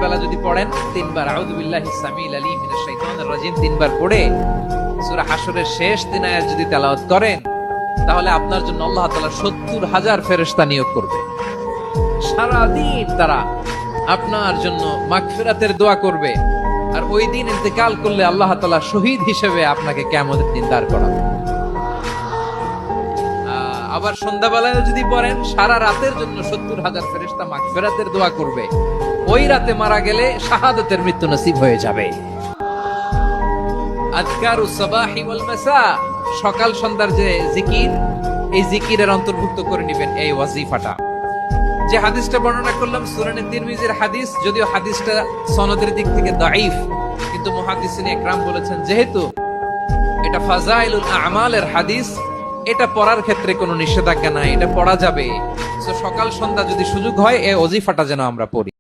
বেলা যদি পড়েন 3 বার আউযু বিল্লাহিস সামিল আলিম মিনাশ শাইতানির রাজিম 3 বার পড়ে সূরা হাশরের শেষ 3 আয়াত যদি তেলাওয়াত করেন, তাহলে আপনার জন্য আল্লাহ তাআলা 70,000 ফেরেশতা নিয়োগ করবে। সারা দিন তারা আপনার জন্য মাগফিরাতের দোয়া করবে। আর ওই দিন ইন্তেকাল করলে আল্লাহ তাআলা শহীদ হিসেবে আপনাকে কিয়ামতের দিন দাঁড় করাবে। আবার সন্ধ্যাবেলায় যদি পড়েন, সারা রাতের জন্য 70,000 ফেরেশতা মাগফিরাতের দোয়া করবে। ওই রাতে মারা গেলে শাহাদাতের মৃত্যু নসিব হয়ে যাবে। আযকারুস সাবাহি ওয়াল মাসা, সকাল সন্ধ্যার যে জিকির, এই জিকিরের অন্তর্ভুক্ত করে নেবেন এই ওয়াজিফাটা। যে হাদিসটা বর্ণনা করলাম সুনানে তিরমিজির হাদিস, যদিও হাদিসটা সনদের দিক থেকে দাঈফ, কিন্তু মুহাদ্দিসিন ইকরাম বলেছেন যেহেতু এটা ফাজাইলুল আমালের হাদিস, এটা পড়ার ক্ষেত্রে কোনো নিষেধাজ্ঞা নাই, এটা পড়া যাবে। সো সকাল সন্ধ্যা যদি সুযোগ হয় এই ওয়াজিফাটা যেন আমরা পড়ি।